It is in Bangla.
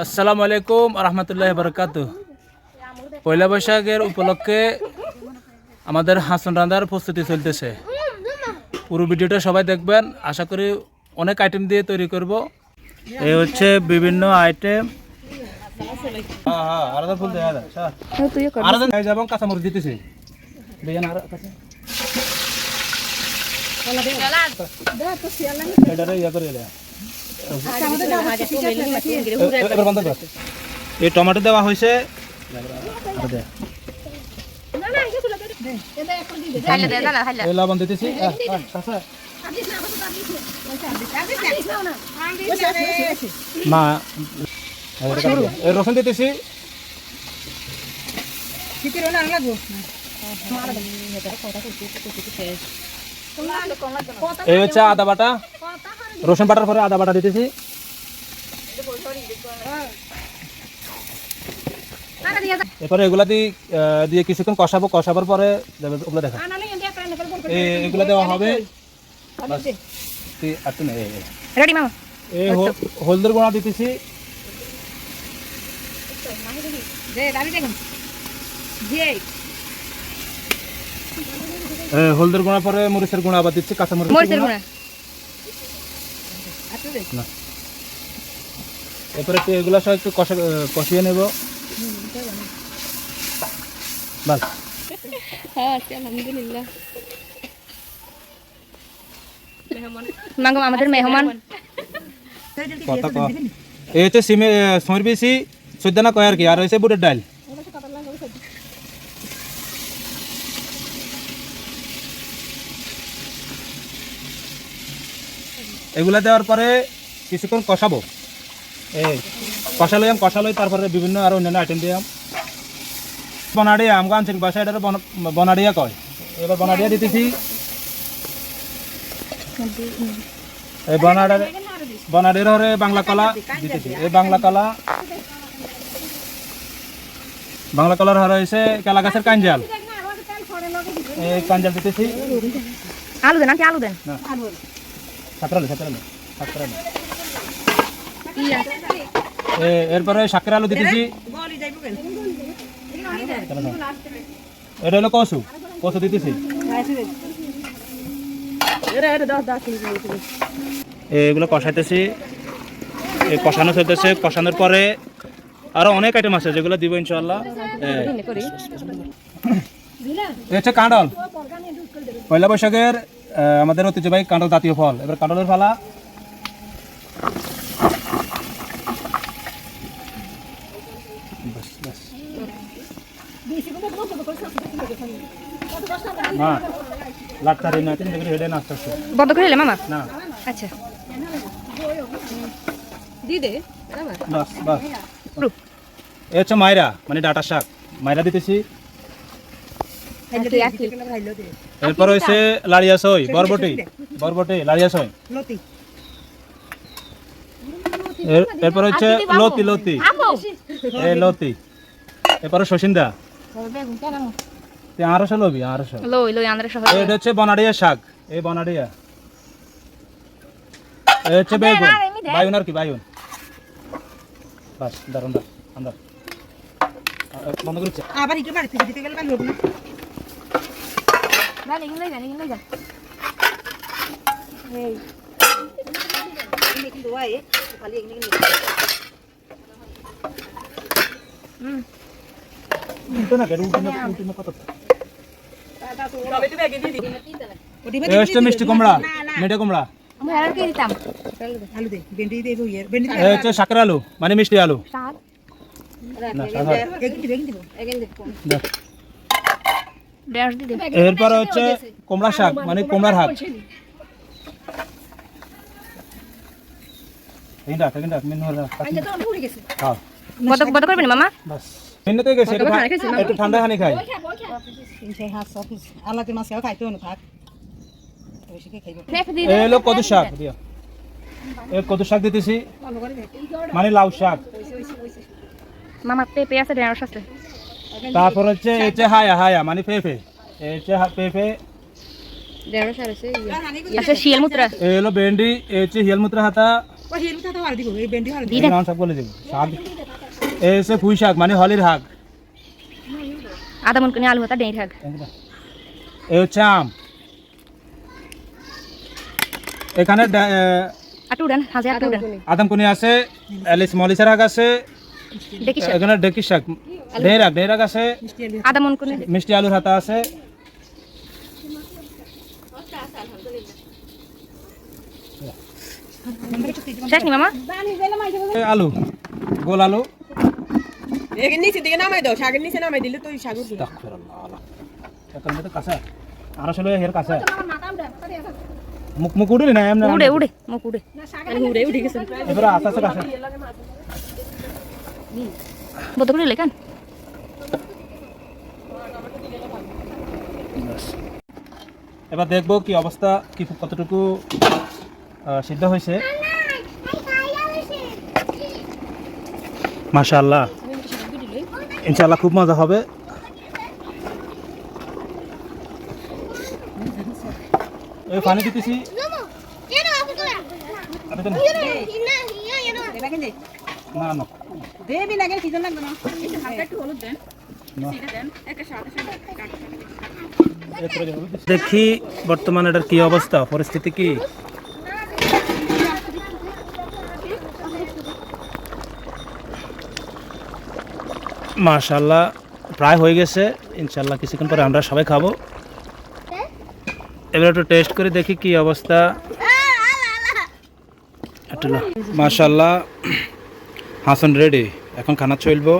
আসসালামু আলাইকুম রহমতুল্লাহ বরকাত। পয়লা বৈশাখের উপলক্ষে আমাদের হাসন রান্নার প্রস্তুতি চলতেছে। পুরো ভিডিওটা সবাই দেখবেন, আশা করি অনেক আইটেম দিয়ে তৈরি করব। এই হচ্ছে বিভিন্ন আইটেম। কাঁচামরিচ দিতেছি। এই টমেটো দেওয়া হয়েছে, লবণ দিতেছি, রসুন দিতেছি, এই হচ্ছে আদা বাটা, রসুন বাটার পরে আদা বাটা দিতেছি। এরপরে এগুলা দিয়ে কিছুক্ষণ কষাবার পরে ওগুলো দেখা এগুলা দেওয়া হবে। হলদের গুঁড়া দিতেছি, হলদের গুঁড়া পরে মরিচের গুঁড়া আবার দিচ্ছি, কাঁচা মরিচের গুঁড়া। এরপরে এগুলা সব একটু কষিয়ে নেব। বাস আমাদের মেহমান এই হচ্ছে সমর বেশি সৈদানা কয় আর কি, আর হয়েছে বুটের ডাল। এগুলা দেওয়ার পরে কিছুক্ষণ কষাবো। এই কষালই তারপরে বিভিন্ন আরো অন্যান্য আইটেম দিলাম। বনাডিয়া আমগো আনছেন বাসায়, এটা বনাডিয়া কয়। এবার বনাডিয়া দিতেছি, এই বনাডিয়ার হরে বাংলা কলা দিতেছি। এই বাংলা কলার হরে হয়েছে কেলা গাছের কাঞ্জাল, এই কাঞ্জাল দিতেছি। আলু দেন, আলু দেন, সাতরালু। এরপরে শাকের আলু দিতেছি। এটা হলো কচু দিতেছি। এগুলো কষাইতেছি, কষানো চলতেছে। কষানোর পরে আরো অনেক আইটেম আছে যেগুলো দিব ইনশাআল্লাহ। হচ্ছে কাঁঠাল, পয়লা বৈশাখের আমাদের ঐতিহ্যবাহী কাঁঠাল জাতীয় ফল। এবার কাঁঠালের ফালা বন্ধ করে দিলে মামা। না আচ্ছা, এ হচ্ছে মাইরা, মানে ডাটা শাক, মাইরা দিতেছি। এরপর হচ্ছে লাড়িয়া সই, বরবটি লাড়িয়া সই। এরপর হচ্ছে লতি, এই লতি। এরপরে শশিন্দা, আরশো লবি, আরশো। এটা হচ্ছে বনাডিয়া শাক, এই বনাডিয়া। এই হচ্ছে বেগুন, বাইগুন আর কি, বাইগুন। বাস দারুন আমরা বন্ধ করছি। আবার একটু বাড়ি থেকে দিতে গেলে ভালো হবে না। না নিয়ে যান এই কিন্তু ওই খালি এখানে না কেন উল্টো কত মিষ্টি কুমড়া, মিঠা কুমড়া। আমি আর কি দিতাম, আলু দে, ভেন্ডি দেবো, ভেন্ডি এই হচ্ছে শাকের আলু, মানে মিষ্টি আলু। এরপর হচ্ছে কুমড়া শাক, মানে কুমড়ার হাত। একটু ঠান্ডা হানি খাই। কদু শাক দিয়া, কদু শাক দিতেছি, মানে লাউ শাক। মামা পেঁপে আছে, ঢেঁড়স আছে। তারপর হচ্ছে হায়া, মানে পেঁপে। পেঁপে, ঢেঁড়স আছে, শিয়াল মুত্রা। এই হলো ভেন্ডি, এই হচ্ছে শিয়াল মুত্রা হাতা। ও হিরু তো আর দিব এই ভেন্ডি আর দি দেন নাম সব বলে দেব শাক এই হচ্ছে পুঁই শাক মানে হলির শাক আদা মন করে আলু ভাতা দেই থাক এই হচ্ছে আম এখানে আটু দেন হাজার আটু দেন আদমকুনি আছে এলিস মলিসের শাক আছে দেখি এখানে ডেকি শাক ঢের শাক আছে আদা মন করে মিষ্টি আলুর হাতা আছে শেষ নি মামা এই আলু গোল আলু এর নিচে দিকে নামাই দাও শাকের নিচে নামাই দিলে তো শাক উঠবে এখন তো কাঁচা আর আসলে হের কাঁচা মুখ মুখ উড়ে না এমনি উড়ে উড়ে মুখ উড়ে উড়ে উঠে গেছে এবারে আস্তে আস্তে কাঁচা বদ্ধ করে লেখান এবার দেখবো কি অবস্থা কি কতটুকু সিদ্ধ হয়েছে মাশাআল্লাহ ইনশাআল্লাহ খুব মজা হবে এই পানি দিতেছি আমি তো এবার কেন না না দেবি লাগে কি লাগবে না দেখি বর্তমানে এটার কি অবস্থা পরিস্থিতি কি মাশাআল্লাহ প্রায় হয়ে গেছে ইনশাআল্লাহ কিছুক্ষণ পরে আমরা সবাই খাবো এবার একটু টেস্ট করে দেখি কি অবস্থা মাশাআল্লাহ হাসান রেডি এখন খানা চলবো